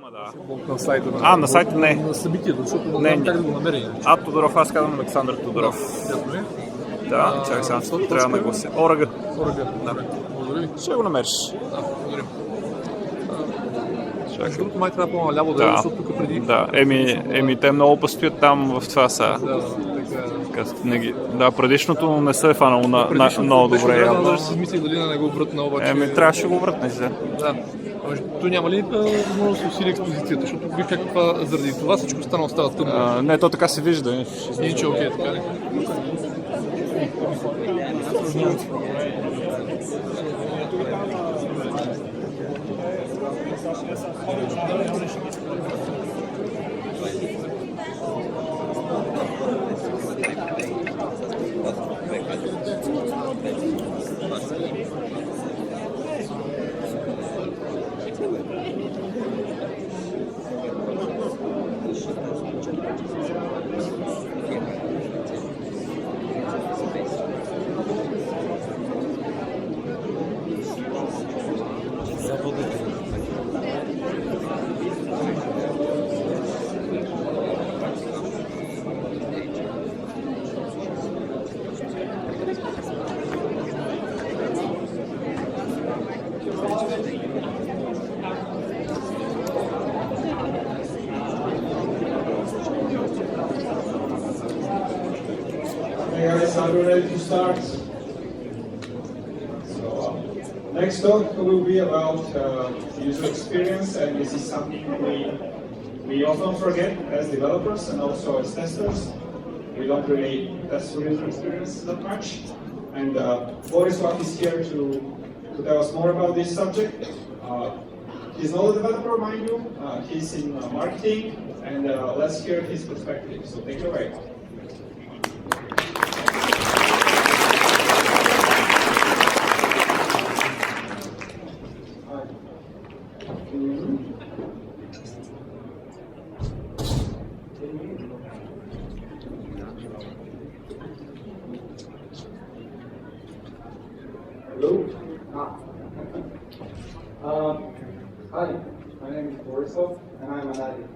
Има, да. На сайта на сайта не. На събитието, защото не, не как да го намерим. Тодоров, аз казвам Александър Тодоров. Ясно е. Да, чакай сега, трябва да наглася. ОРГ. Да. Благодаря ви. Ще го намериш. Да, благодаря. Чакай. Другото май трябва по-наляво да е, защото тук преди... Да, те много постоят там в това са. Да, предишното не се е фанало много добре. Даже си мислих дали да не го вратна, обаче... Трябваше да го вратнеш, да. Да. То няма ли възможност да усили експозицията, защото виж как заради това всичко останало става тъмно. Не, то така се вижда. Иначе окей, така ли? Are we ready to start? So, next talk will be about user experience, and this is something we often forget as developers and also as testers. We don't really test for user experience that much. And Borislav is here to tell us more about this subject. He's not a developer, mind you. He's in marketing, and let's hear his perspective. So take it away. Hello. Hi, my name is Borislav, and I'm an addict.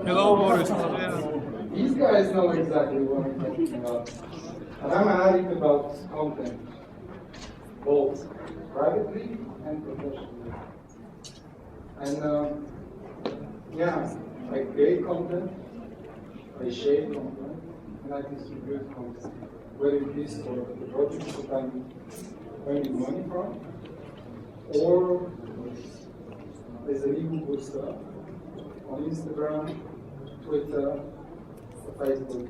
Hello, Boris. These guys know exactly what I'm talking about. And I'm an addict about content, both privately and professionally. And I create content, I share content, and I distribute content. Whether it is for the projects that I'm earning money from, or as an ego booster on Instagram, Twitter, or Facebook.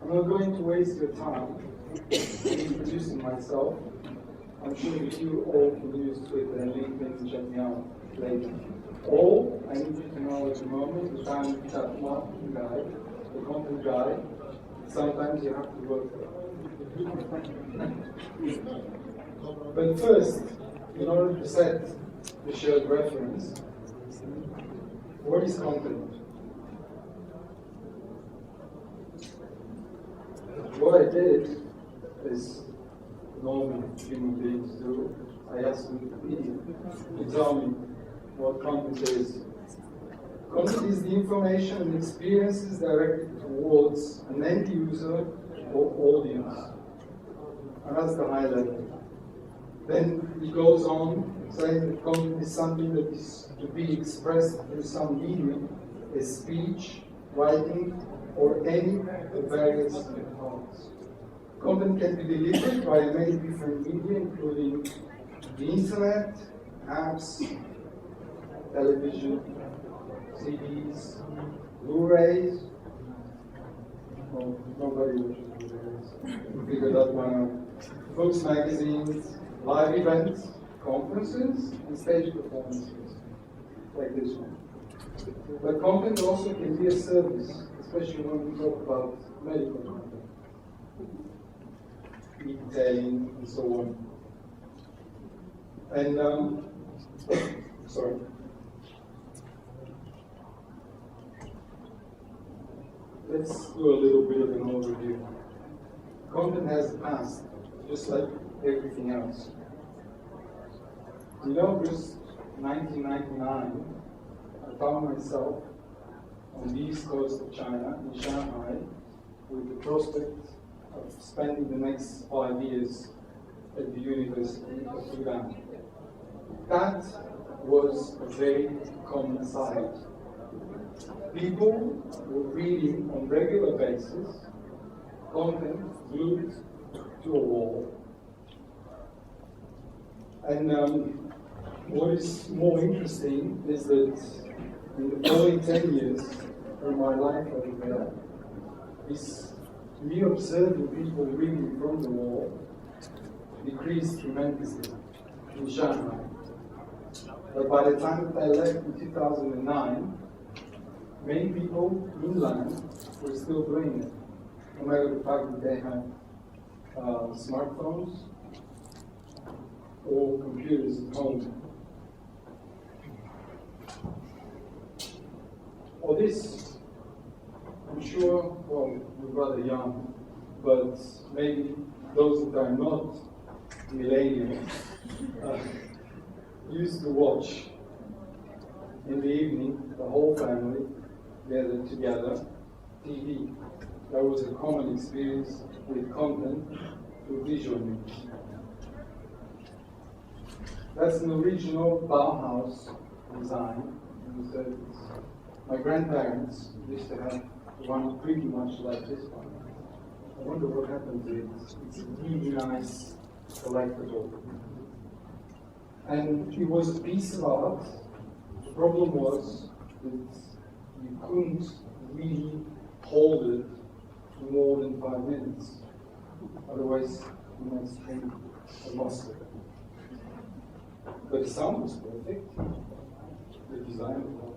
I'm not going to waste your time introducing myself. I'm sure that you all can use Twitter and LinkedIn to check me out later. All I need you to know at the moment is that I'm that marketing guy, the content guy. Sometimes you have to work for it. But first, in order to set the shared reference, what is content? What I did is normal human beings do. I asked Wikipedia to tell me what content is. Content is the information and experiences directed towards an end user or audience. And that's the high level. Then he goes on saying that content is something that is to be expressed through some medium, as speech, writing, or any of various parts. Content can be delivered by many different media, including the internet, apps, television, CDs, Blu-rays. Well, nobody watches Blu-rays. Figure that one out. Books, magazines, live events, conferences, and stage performances, like this one. But content also can be a service, especially when we talk about medical content, e-tailing, and so on. And, sorry. Let's do a little bit of an overview. Content has a past, just like everything else. In August 1999, I found myself on the east coast of China, in Shanghai, with the prospect of spending the next 5 years at the University of Fudan. That was a very common sight. People were reading on regular basis content glued to a wall. And what is more interesting is that in the following 10 years of my life over there, this me observing people reading from the wall decreased tremendously in Shanghai. But by the time that I left in 2009, many people inland were still doing it, no matter the fact that they had smartphones or computers at home. All this, I'm sure, well, we're rather young, but maybe those that are not millennials used to watch in the evening, the whole family gathered together, TV. That was a common experience with content through visual means. That's an original Bauhaus design in the 30s. My grandparents used to have one pretty much like this one. I wonder what happened to it. It's a really nice collectible. And it was a piece of art. The problem was that you couldn't really hold it for more than 5 minutes. Otherwise, you might strain a muscle. But the sound was perfect. The design was perfect.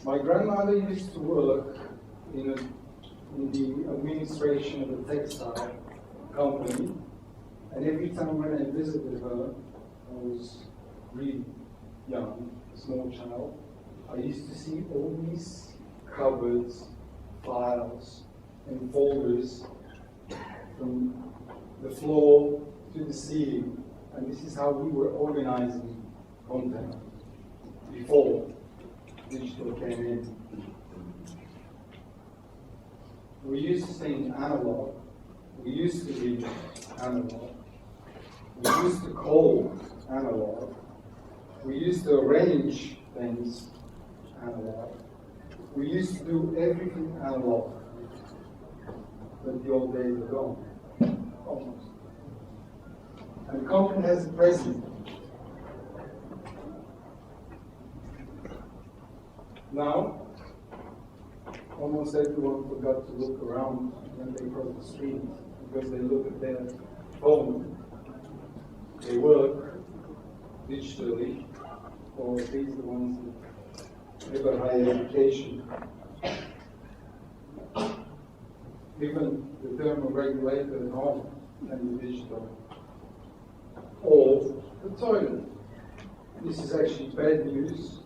My grandmother used to work in the administration of a textile company, and every time when I visited her, I was really young, a small child, I used to see all these cupboards, files, and folders from the floor to the ceiling, and this is how we were organizing content before digital came in. We used to think analog, we used to read analog, we used to call analog, we used to arrange things analog, we used to do everything analog, but the old days are gone, almost. And content has a present. Now, almost everyone forgot to look around when they cross the street because they look at their phone. They work digitally, or at least the ones that have a higher education. Even the thermoregulator at home can be digital. Or the toilet. This is actually bad news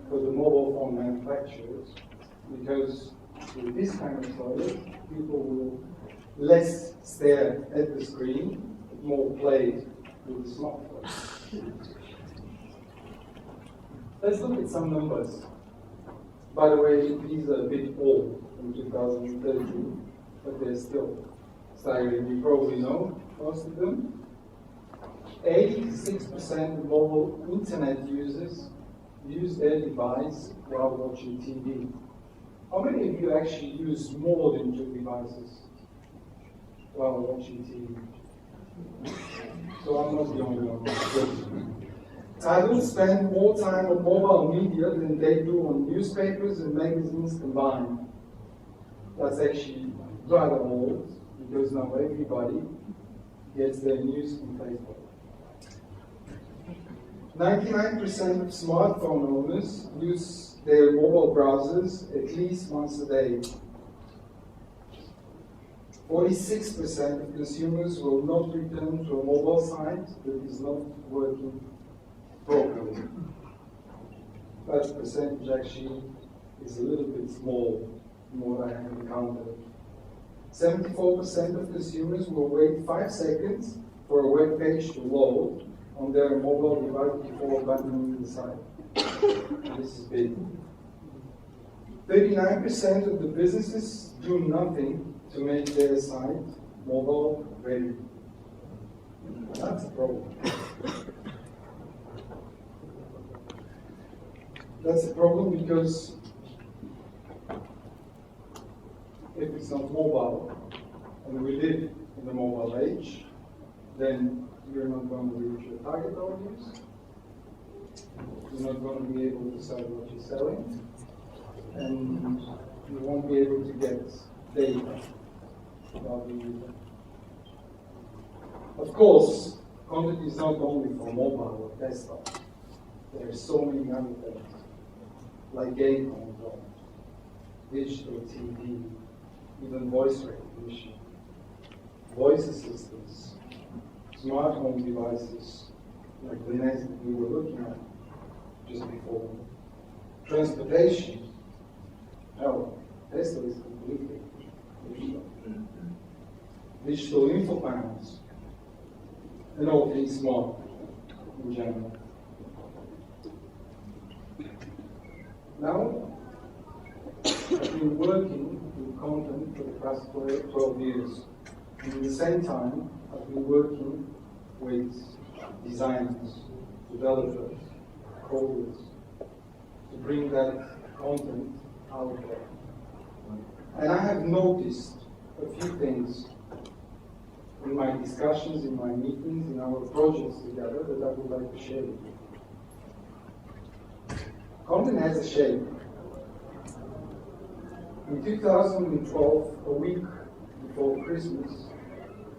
for the mobile phone manufacturers, because with this kind of toilet, people will less stare at the screen, but more play with the smartphone. Let's look at some numbers. By the way, these are a bit old from 2013, but they're still staggering. You probably know most of them. 86% of mobile internet users use their device while watching TV. How many of you actually use more than 2 devices while watching TV? So I'm not the only one. Adults spend more time on mobile media than they do on newspapers and magazines combined. That's actually rather old, because now everybody gets their news from Facebook. 99% of smartphone owners use their mobile browsers at least once a day. 46% of consumers will not return to a mobile site that is not working properly. That percentage actually is a little bit small from what I have encountered. 74% of consumers will wait 5 seconds for a web page to load on their mobile device before abandoning the site. This is big. 39% of the businesses do nothing to make their site mobile ready. That's a problem. That's a problem because if it's not mobile, and we live in the mobile age, then you're not going to reach your target audience. You're not going to be able to sell what you're selling, and you won't be able to get data about the user. Of course, content is not only for mobile or desktop. There are so many other things, like game control, digital TV, even voice recognition, voice assistants, smart home devices, like the Nest that we were looking at just before. Transportation, no, Tesla is completely digital. Digital info panels, and all things smart in general. Now, I've been working with content for the past 12 years. And at the same time, I've been working with designers, developers, coders, to bring that content out there. And I have noticed a few things in my discussions, in my meetings, in our projects together that I would like to share with you. Content has a shape. In 2012, a week before Christmas,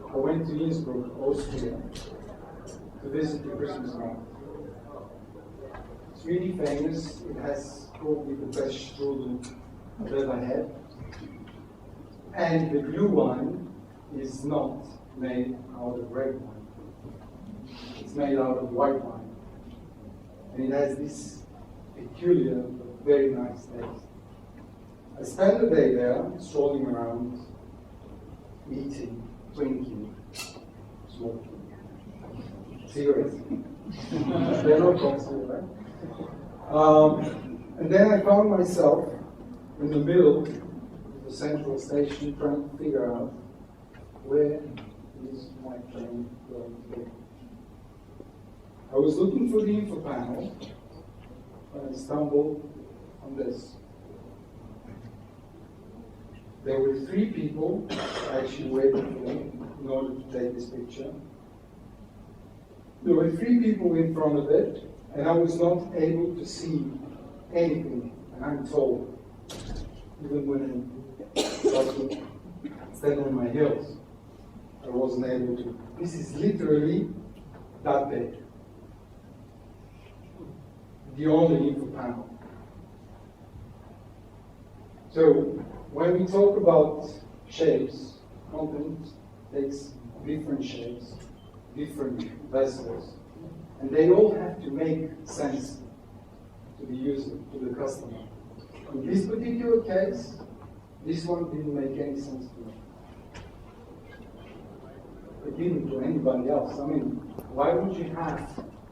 I went to Innsbruck, Austria, to visit the Christmas market. It's really famous. It has probably the best strudel I've ever had. And the blue wine is not made out of red wine. It's made out of white wine. And it has this peculiar but very nice taste. I spent the day there, strolling around, eating, drinking, smoking. Cigarettes. They're not toxic, right? And then I found myself in the middle of the central station trying to figure out where is my train going to go. I was looking for the info panel when I stumbled on this. There were 3 people actually waiting for me in order to take this picture. There were 3 people in front of it, and I was not able to see anything, and I'm told, even when I started to stand on my heels, I wasn't able to. This is literally that big. The only info panel. So, when we talk about shapes, content takes different shapes, different vessels, and they all have to make sense to the user, to the customer. In this particular case, this one didn't make any sense to me. It didn't to anybody else. I mean, why would you have,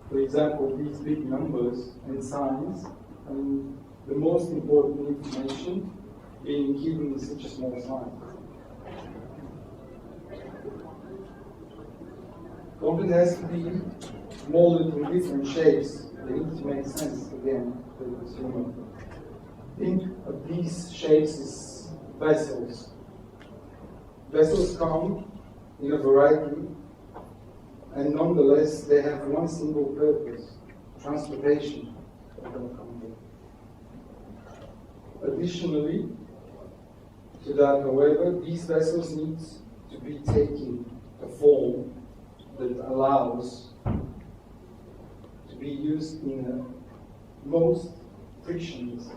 for example, these big numbers and signs, and the most important information being hidden in such a small sign? Content has to be molded in different shapes. They need to make sense again to the consumer. Think of these shapes as vessels. Vessels come in a variety, and nonetheless they have one single purpose: transportation of the content. Additionally to that, however, these vessels need to be taking a form that allows to be used in a most frictionless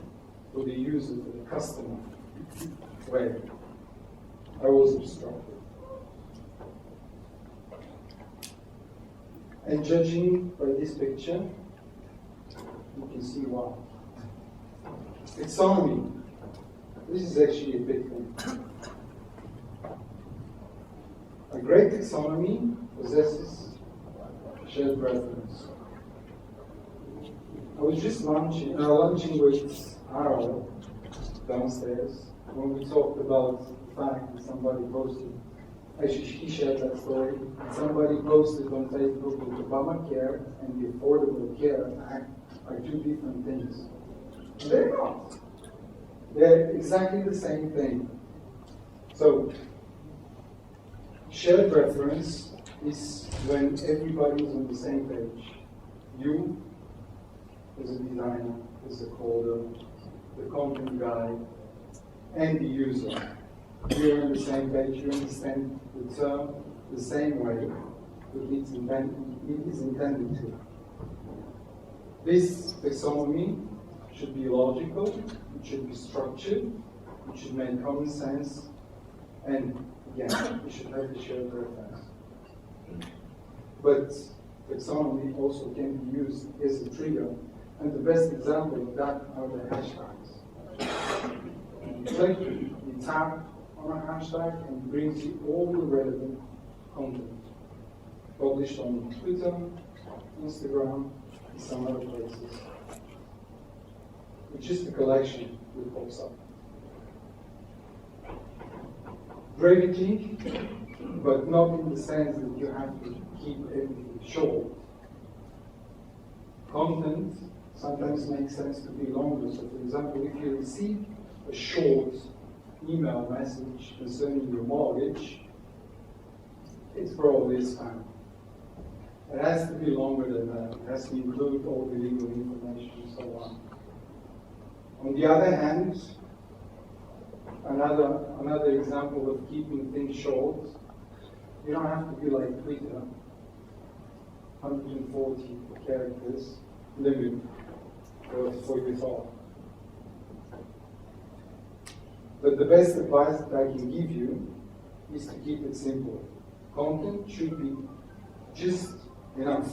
for the user, for the customer way. I was obstructed. And judging by this picture, you can see why. Taxonomy. This is actually a big thing. A great taxonomy possesses shared reference. I was just lunching with Harold downstairs when we talked about the fact that somebody posted, actually he shared that story, somebody posted on Facebook that Obamacare and the Affordable Care Act are two different things. They're not. They're exactly the same thing. So, shared reference is when everybody is on the same page. You, as a designer, as a coder, the content guy, and the user. You're on the same page, you understand the term the same way that it is intended to. This taxonomy should be logical, it should be structured, it should make common sense, and again, it should have the shared reference. But taxonomy also can be used as a trigger, and the best example of that are the hashtags. You click, you tap on a hashtag, and it brings you all the relevant content published on Twitter, Instagram, and some other places. It's just a collection that pops up. Brevity, but not in the sense that you have to keep everything short. Content sometimes makes sense to be longer. So, for example, if you receive a short email message concerning your mortgage, it's probably a spam. It has to be longer than that. It has to include all the legal information and so on. On the other hand, another example of keeping things short, you don't have to be like Twitter, 140 characters limit for your thought. But the best advice that I can give you is to keep it simple. Content should be just enough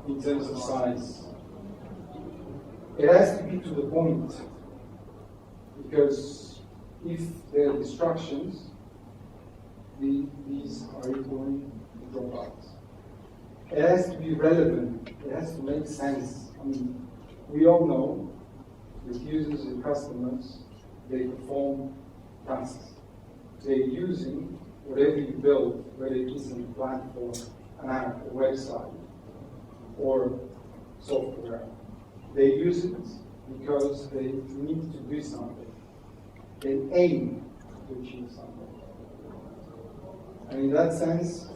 in terms of size. It has to be to the point, because if there are distractions, these are equally dropouts. It has to be relevant. It has to make sense. I mean, we all know that users and customers, they perform tasks. They're using whatever you build, whether it is a platform, an app, a website, or software. They use it because they need to do something. They aim to achieve something. And in that sense,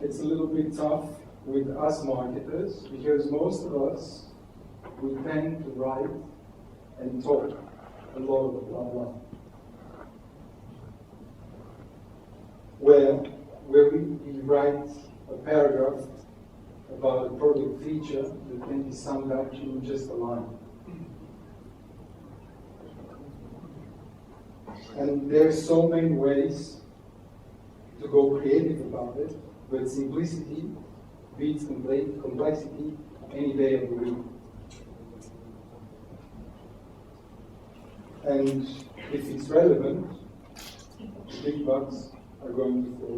it's a little bit tough with us marketers, because most of us, we tend to write and talk a lot of blah blah. Where we write a paragraph about a product feature that can be summed up in just a line. And there are so many ways to go creative about it, but simplicity beats complexity any day of the week. And if it's relevant, big bucks are going to flow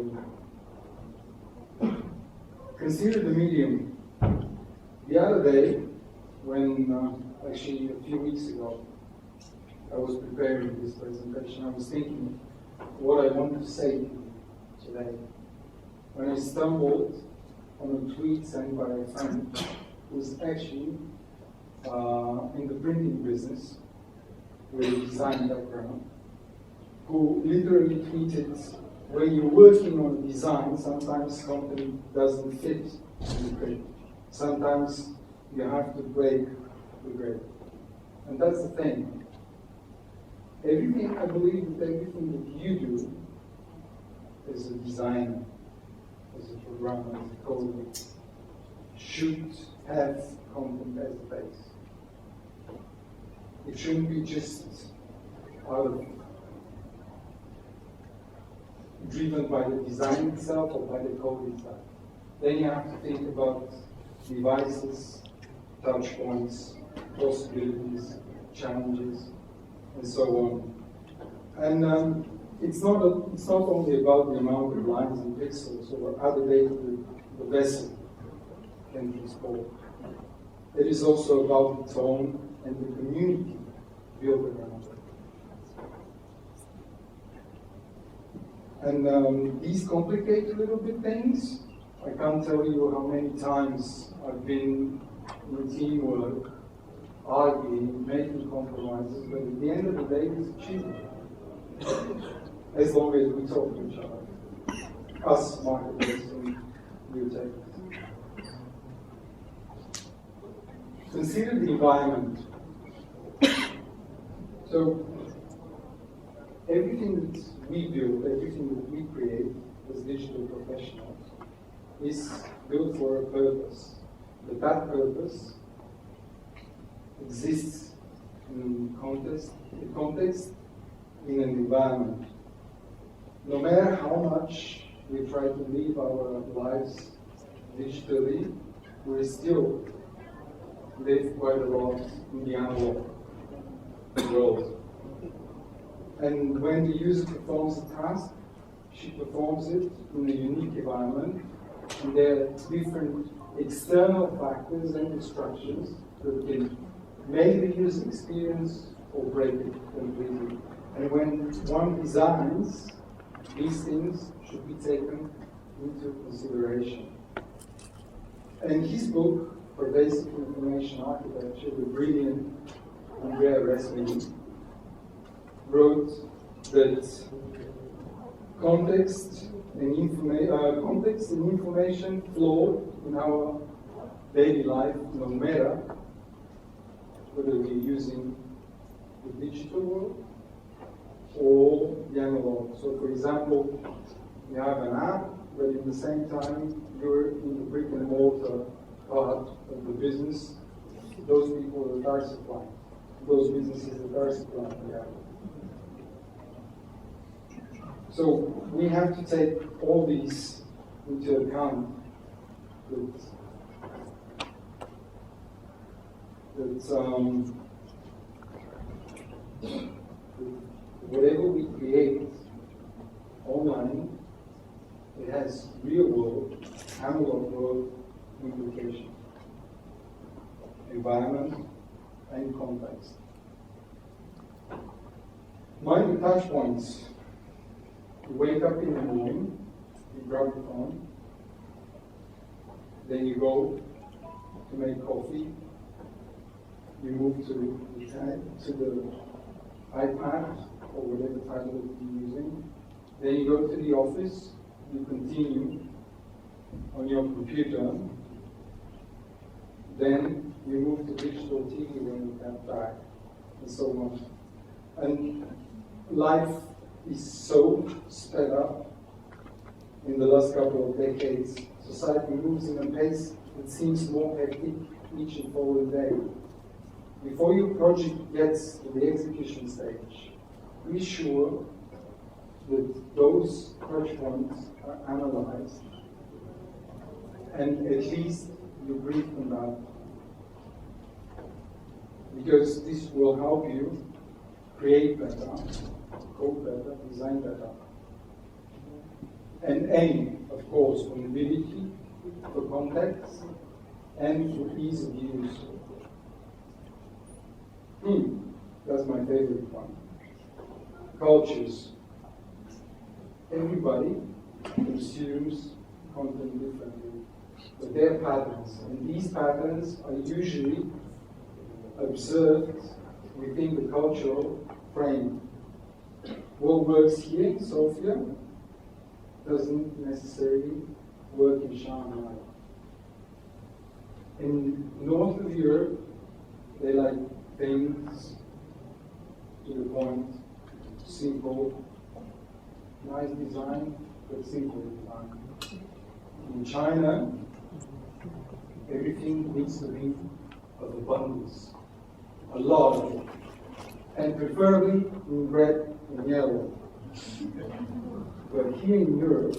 in. Consider the medium. The other day, when actually a few weeks ago, I was preparing this presentation, I was thinking what I want to say today. When I stumbled on a tweet sent by a friend who was actually in the printing business with a design background, who literally tweeted, when you're working on design, sometimes content doesn't fit in the print. Sometimes you have to break the grid. And that's the thing. I believe that everything that you do as a designer, as a programmer, as a coder, should have content as the base. It shouldn't be just out of driven by the design itself or by the code itself. Then you have to think about devices, touch points, possibilities, challenges, and so on. And it's not only about the amount of lines and pixels or other data the vessel can transport. It is also about the tone and the community built around it. And these complicate a little bit things. I can't tell you how many times I've been in teamwork, arguing, making compromises, but at the end of the day, it's achievable. As long as we talk to each other. Us, marketers, and you take. Consider the environment. So, everything that we build, everything that we create as digital professionals is built for a purpose. But that purpose exists in context in an environment. No matter how much we try to live our lives digitally, we still live quite a lot in the analog world. And when the user performs a task, she performs it in a unique environment, and there are different external factors and instructions that can make the user experience or break it completely. And when one designs, these things should be taken into consideration. And his book, for Basic Information Architecture, the brilliant Andrea Resmini wrote that context and information flow in our daily life, no matter whether we're using the digital world or the analog. So, for example, you have an app, but at the same time, you're in the brick and mortar part of the business. Those people that are supplying, those businesses that are supplying the app. So we have to take all these into account. Whatever we create online, it has real world, analog world implications, environment and context. Mind the touch points. You wake up in the morning, you grab your phone, then you go to make coffee, you move to the iPad or whatever tablet you're using, then you go to the office, you continue on your computer, then you move to digital TV when you come back, and so on. And life is so sped up in the last couple of decades. Society moves in a pace that seems more hectic each and every day. Before your project gets to the execution stage, be sure that those touch points are analyzed and at least you brief them out. Because this will help you create better, code better, design better. And aim, of course, for mobility, for context, and for ease of use. That's my favorite one. Cultures. Everybody consumes content differently, but there are patterns, and these patterns are usually observed within the cultural frame. What works here in Sofia doesn't necessarily work in Shanghai. In north of Europe, they like things to the point, simple, nice design, but simple design. In China, everything needs to be of abundance, a lot of it, and preferably in red and yellow. But here in Europe,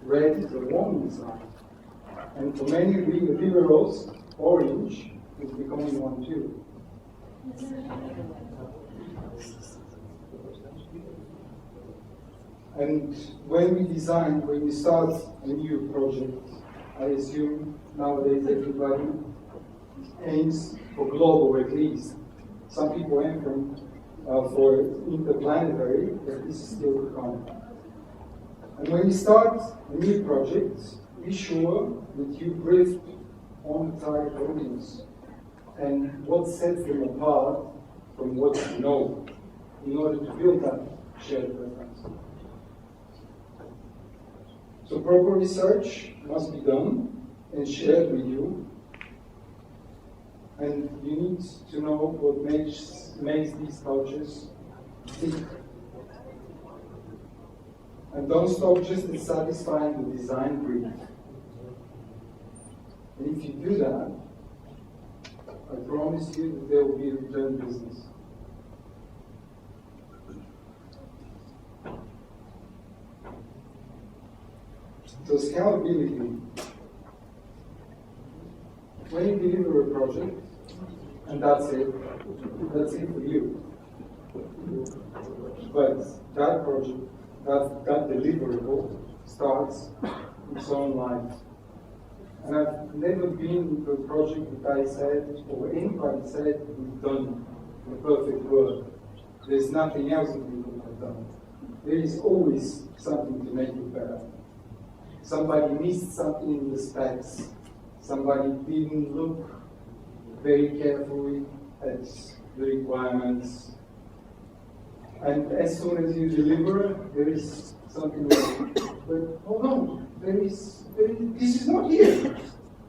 red is the wrong design. And for many liberals, orange is becoming one too. And when we start a new project, I assume nowadays everybody aims for global at least. Some people aim for interplanetary, but this is still to come. And when you start a new project, be sure that you brief on the target audience and what sets them apart from what you know in order to build that shared preference. So proper research must be done and shared with you, and you need to know what makes these cultures tick. And don't stop just at satisfying the design brief. And if you do that, I promise you that there will be return business. So scalability. When you deliver a project, and that's it for you. But that project, that deliverable starts its own life. And I've never been into a project that I said, or anybody said, we've done the perfect work. There's nothing else that we could have done. There is always something to make it better. Somebody missed something in the specs. Somebody didn't look very carefully at the requirements. And as soon as you deliver, there is something wrong. But hold on, this is not here.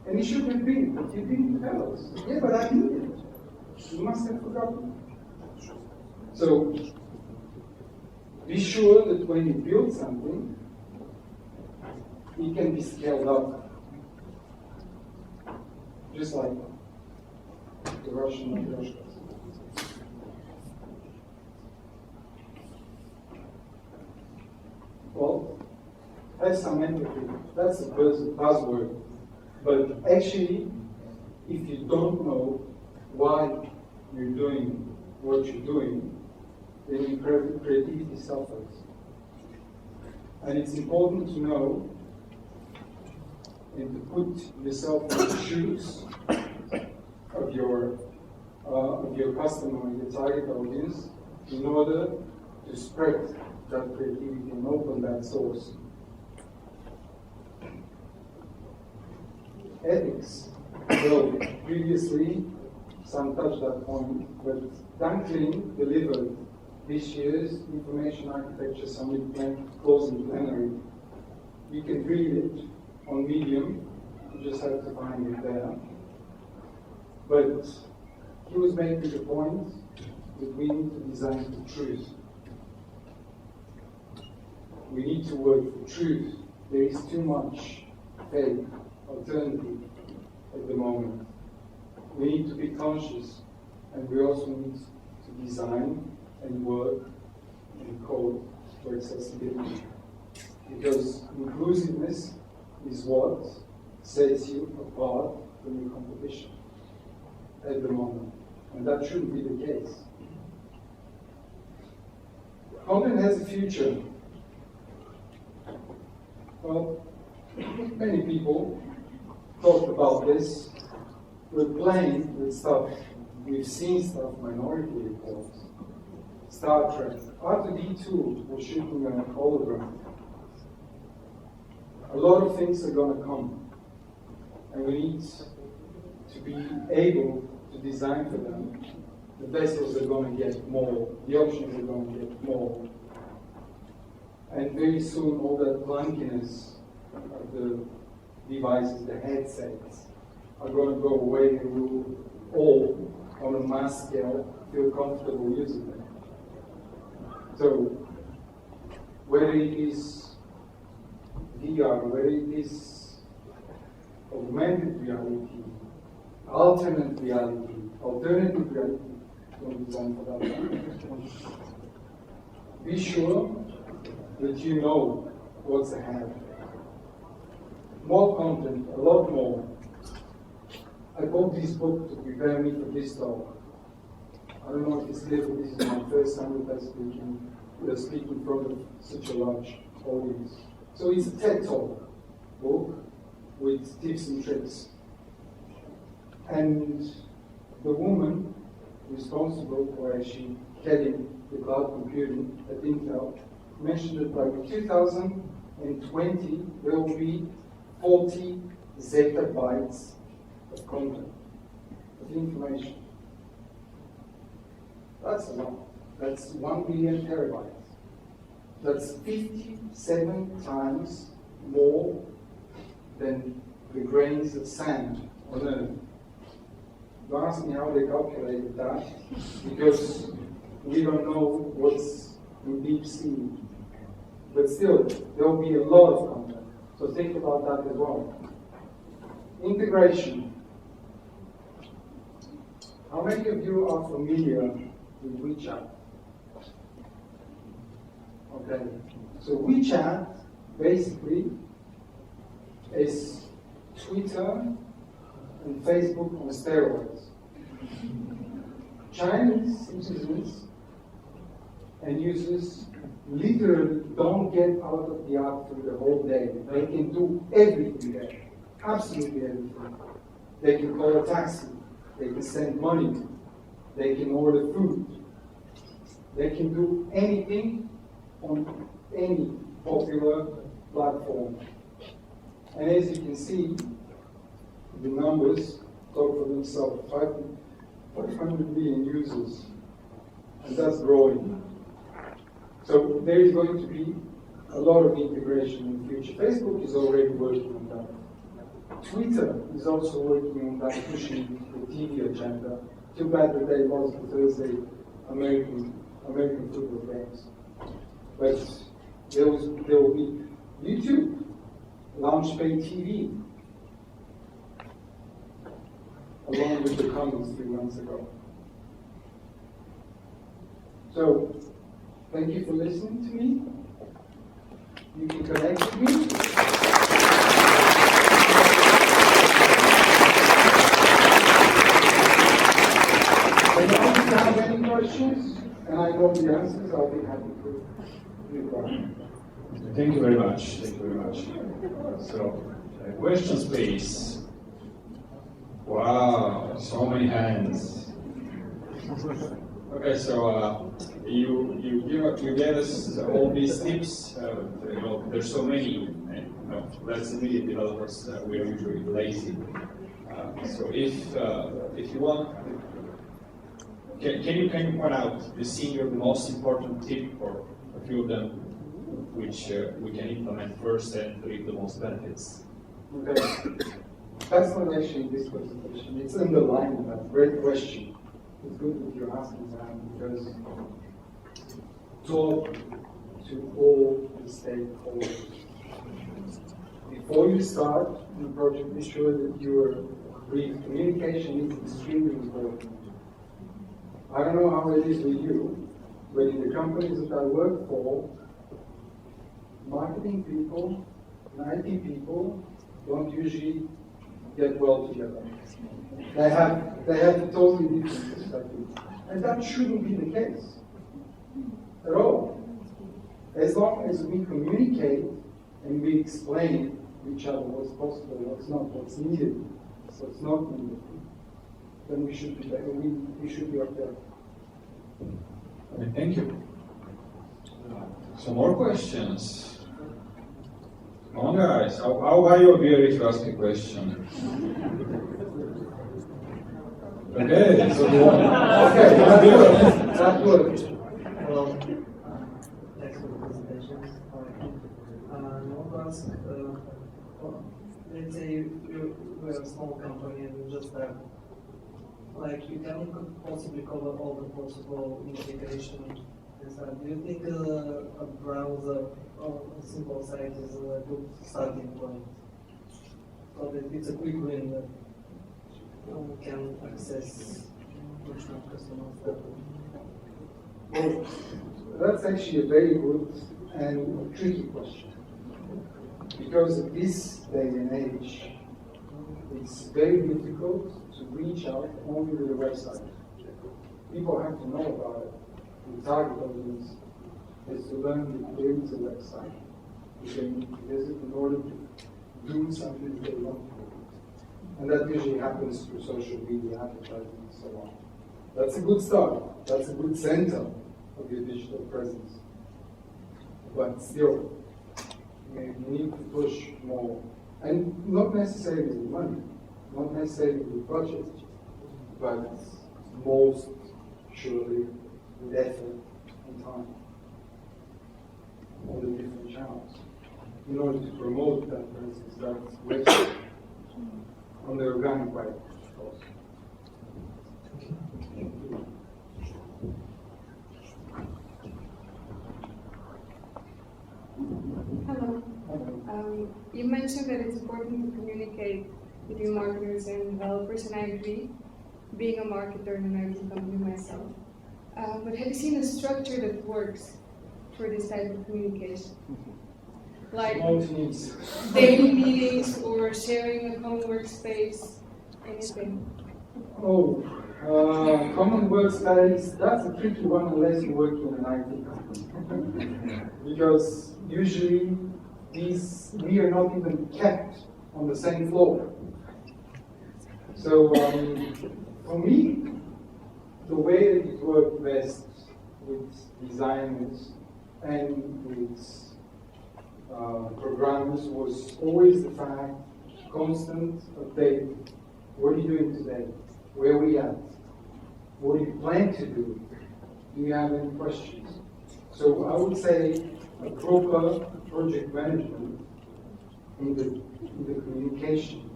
And it should have been, but you didn't tell us. Yeah, but I need it. You must have forgotten. So be sure that when you build something, it can be scaled up. Just like the Russian Russians. Well, have some empathy. That's a buzzword. But actually, if you don't know why you're doing what you're doing, then your creativity suffers. And it's important to know and to put yourself in the shoes of your customer, your target audience, in order to spread that creativity and open that source. Ethics. Well, previously, some touched that point, but Dunklin delivered this year's Information Architecture Summit closing plenary. You can read it on Medium, you just have to find it there. But he was making the point that we need to design for truth. We need to work for truth. There is too much fake alternative at the moment. We need to be conscious, and we also need to design and work and code for accessibility. Because inclusiveness is what sets you apart from your competition at the moment. And that shouldn't be the case. Content has a future. Well, many people talked about this. We're playing with stuff. We've seen stuff, Minority Report, Star Trek. R2-D2 was shooting an hologram. A lot of things are going to come. And we need to be able to design for them. The vessels are going to get more. The options are going to get more. And very soon, all that clunkiness of the devices, the headsets, are going to go away, and we will all, on a mass scale, feel comfortable using them. So, whether it is VR, whether it is augmented reality, alternate reality, alternative reality, don't design for that one. Be sure that you know what's ahead. More content, a lot more. I bought this book to prepare me for this talk. I don't know if it's clear, but this is my first time that I'm speaking speak in front of such a large audience. So it's a TED Talk book with tips and tricks. And the woman responsible for actually heading the cloud computing at Intel mentioned that by 2020 there will be 40 zettabytes of content, of information. That's a lot. That's 1 billion terabytes. That's 57 times more than the grains of sand on Earth. Don't ask me how they calculated that, because we don't know what's in deep sea. But still, there will be a lot of content. So think about that as well. Integration. How many of you are familiar with WeChat? Okay, so WeChat basically is Twitter and Facebook on steroids. Chinese citizens and users literally don't get out of the app for the whole day. They can do everything there, absolutely everything. They can call a taxi, they can send money, they can order food, they can do anything on any popular platform. And as you can see, the numbers talk for themselves. 500 million users, and that's growing. So there is going to be a lot of integration in the future. Facebook is already working on that. Twitter is also working on that, pushing the TV agenda. Too bad that they lost the Thursday American football games. But there will be YouTube, launch pay TV, along with the comments 3 months ago. So, thank you for listening to me. You can connect with me. And if you have any questions, and I know the answers, I'll be happy to reply. Thank you very much. Thank you very much. So, questions, please. Wow, so many hands. Okay, so you gave us all these tips. There's so many. Let's admit, developers we are usually lazy. So if you want, can you point out the most important tip or a few of them, which we can implement first and reap the most benefits? Okay. That's not actually this presentation. It's underlying that. Great question. It's good that you're asking that, because talk to all the stakeholders. Before you start the project, be sure that your brief communication is extremely important. I don't know how it is with you, but in the companies that I work for, marketing people and IT people don't usually get well together. They have a totally different perspective. And that shouldn't be the case at all. As long as we communicate and we explain to each other what's possible, what's not, what's needed, what's not needed, then we should be there. We should be up there. Okay, thank you. Some more questions. Come on, guys. I'll buy you a beer if you ask a question. Okay, so you want. Okay, that's good. Well, thanks for the presentation. I want to ask, let's say we're a small company and we just have, you can possibly cover all the possible integration and stuff. Do you think a browser or a simple site is a good starting point? So that it's a quick win that we can access which customers that Well, that's actually a very good and tricky question. Because at this day and age, it's very difficult to reach out only with a website. People have to know about it, the target audience. is to learn that there is a website. You can visit in order to do something they want to do. And that usually happens through social media, advertising, and so on. That's a good start. That's a good center of your digital presence. But still, you need to push more. And not necessarily with money, not necessarily with budget, but most surely with effort and time on the different channels in order to promote that presence, that website on the organic way, of course. Hello. You mentioned that it's important to communicate between marketers and developers, and I agree, being a marketer in an IT company myself. But have you seen a structure that works for this type of communication? Like daily meetings or sharing a common workspace, anything? Common workspace, that's a tricky one unless you work in an IT company. Because usually we are not even kept on the same floor. So for me, the way that it worked best with designers and with programmers was always the fact, constant update. What are you doing today? Where are we at? What do you plan to do? Do you have any questions? So I would say a proper project management in the communication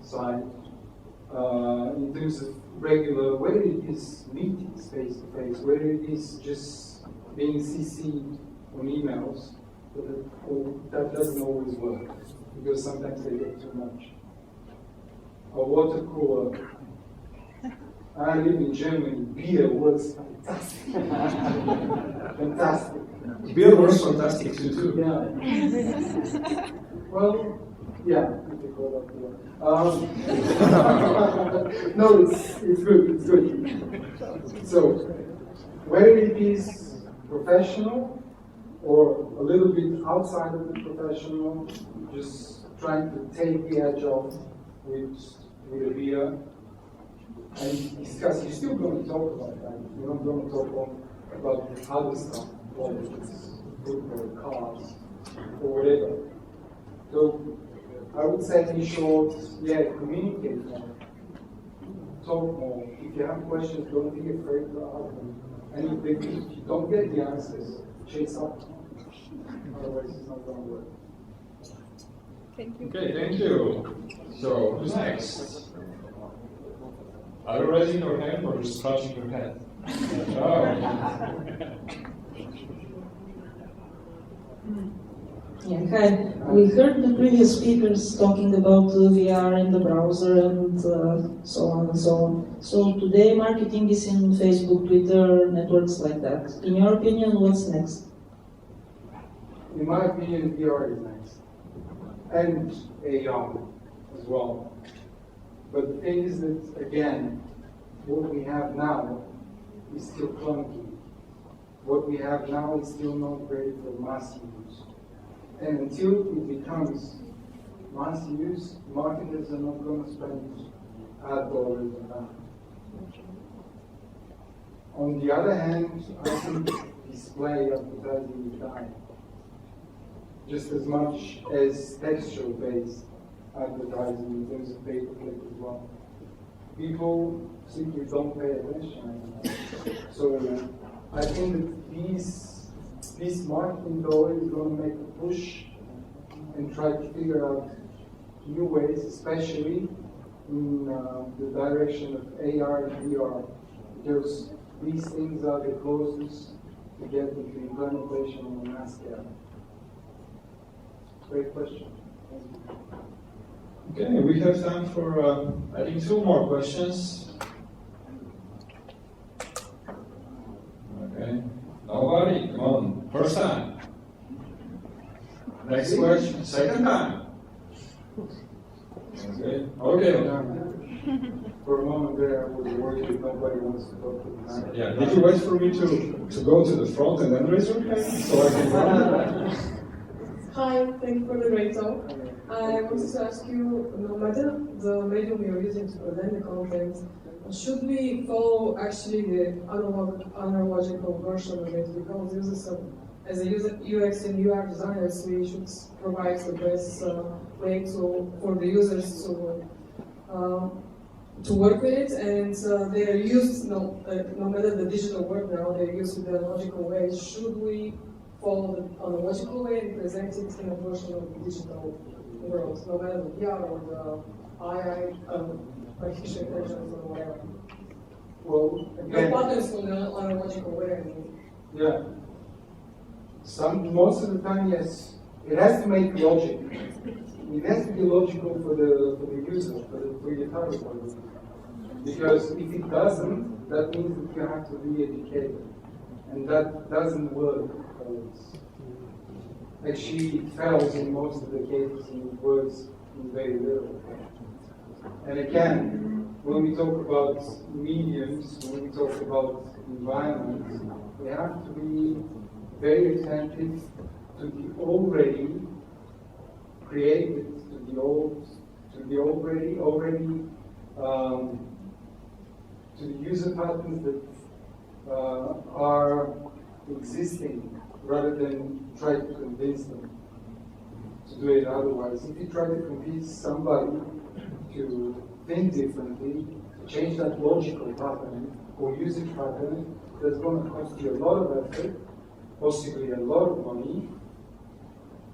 side, in terms of regular, whether it is meetings face to face, whether it is just being CC'd on emails, that doesn't always work because sometimes they get too much. A water cooler. I live in Germany. Beer works fantastic. Fantastic. Beer works fantastic too. Yeah. Well, yeah. No, it's good. It's good. So, whether it is professional or a little bit outside of the professional, just trying to take the edge off with a beer and discuss. You're still going to talk about that. You're not going to talk about other stuff, politics, football, cars, or whatever. So I would say in short, yeah, communicate more, talk more. If you have questions, don't be afraid to ask them. And if you don't get the answers, chase up. Otherwise, it's not going to work. Thank you. Okay, thank you. So, who's next? Are you raising your hand or just scratching your head? Yeah, hi. We heard the previous speakers talking about VR in the browser and so on and so on. So today marketing is in Facebook, Twitter, networks like that. In your opinion, what's next? In my opinion, VR is next. And AR as well. But the thing is that, again, what we have now is still clunky. What we have now is still not ready for mass use. And until it becomes mass use, marketers are not going to spend ad dollars on that. On the other hand, I think display advertising is dying. Just as much as textual-based advertising in terms of pay-per-click as well. People simply don't pay attention anymore. So I think that this marketing though is going to make a push and try to figure out new ways, especially in the direction of AR and VR, because these things are the closest to get to implementation on a mass scale. Great question. Okay, we have time for, I think, 2 more questions. Okay, nobody? Come on, first time. Next question, second time. Okay, okay. for a moment there I was worried that nobody wants to talk to me. Yeah. Did you wait for me to go to the front and then raise your hand so I can run? Hi, thank you for the great talk. I wanted to ask you, no matter the medium you're using to present the content, should we follow actually the analogical version of it? Because as a user, UX and UI designers, we should provide the best way for the users to work with it, and they are used, no matter the digital work now, they're used in the analogical way. Should we follow the analogical way and present it in a version of the digital world, no matter the VR or the artificial intelligence or whatever? Well, No again, patterns from the analogical way, I mean. yeah. Most of the time, yes. It has to make logic. It has to be logical for the user, for your target audience. Because if it doesn't, that means that you have to re-educate it. And that doesn't work always. Actually, it fails in most of the cases and it works in very little. And again, when we talk about mediums, when we talk about environments, we have to be very attentive to the already created, to the user patterns that are existing, rather than try to convince them to do it otherwise. If you try to convince somebody to think differently, to change that logical pattern or usage pattern, that's going to cost you a lot of effort, possibly a lot of money,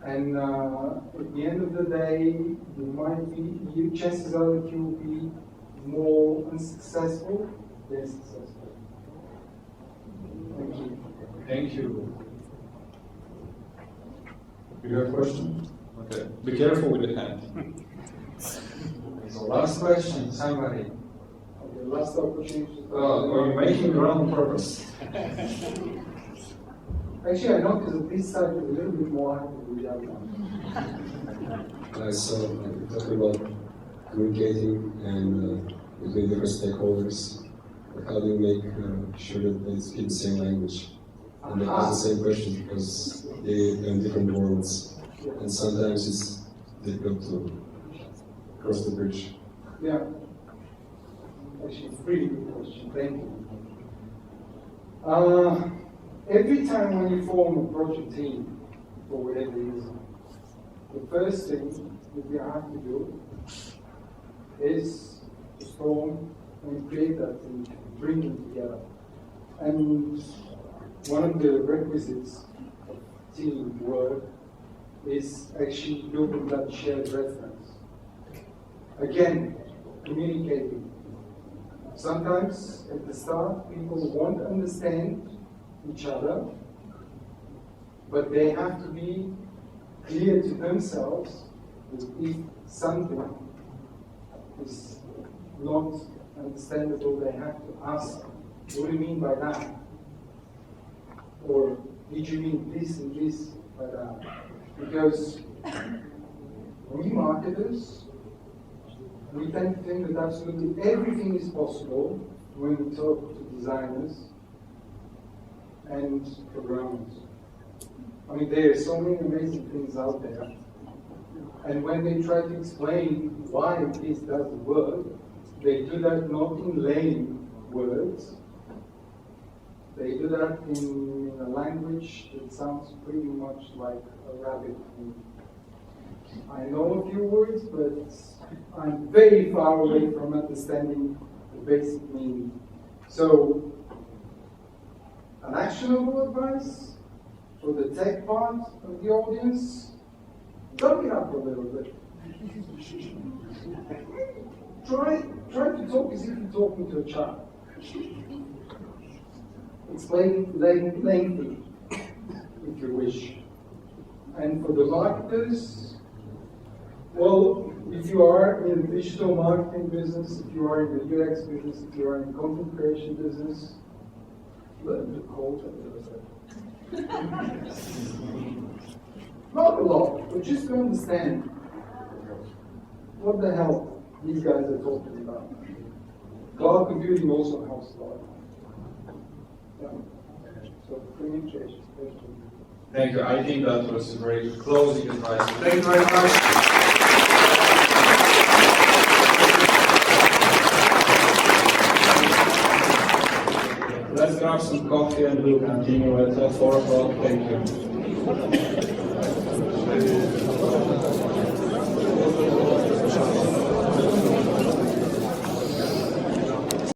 and at the end of the day, chances are that you will be more unsuccessful than successful. Thank you. Thank you. You have a question? Okay. Be careful with the hand. So last question, somebody. Okay, last opportunity. Are you making it on purpose? Actually, I noticed that this side is a little bit more active than the other one. So talking about communicating and between different stakeholders, how do you make sure that they speak the same language? And they ask the same questions because they're in different worlds, and sometimes it's difficult to cross the bridge. Yeah. Actually, it's a pretty good question. Thank you. Every time when you form a project team, for whatever reason, the first thing that you have to do is to form and create that team, bring them together. And one of the requisites of teamwork is actually building that shared reference. Again, communicating. Sometimes at the start, people won't understand each other, but they have to be clear to themselves that if something is not understandable, they have to ask, what do you mean by that? Or did you mean this and this by that? Because we marketers, we tend to think that absolutely everything is possible when we talk to designers and programmers. I mean, there are so many amazing things out there. And when they try to explain why this doesn't work, they do that not in lame words. They do that in a language that sounds pretty much like a rabbit. I know a few words, but I'm very far away from understanding the basic meaning. So, an actionable advice for the tech part of the audience, dump it up a little bit. Try to talk as if you're talking to a child. Explain it lengthy, if you wish. And for the marketers, well, if you are in the digital marketing business, if you are in the UX business, if you are in the content creation business, learn to code a little bit. Not a lot, but just to understand what the hell these guys are talking about. cloud computing also helps a lot. Yeah. So communication. Thank you. I think that was very closing advice. Thank you very much. Let's grab some coffee and we'll continue at 4 o'clock. Thank you.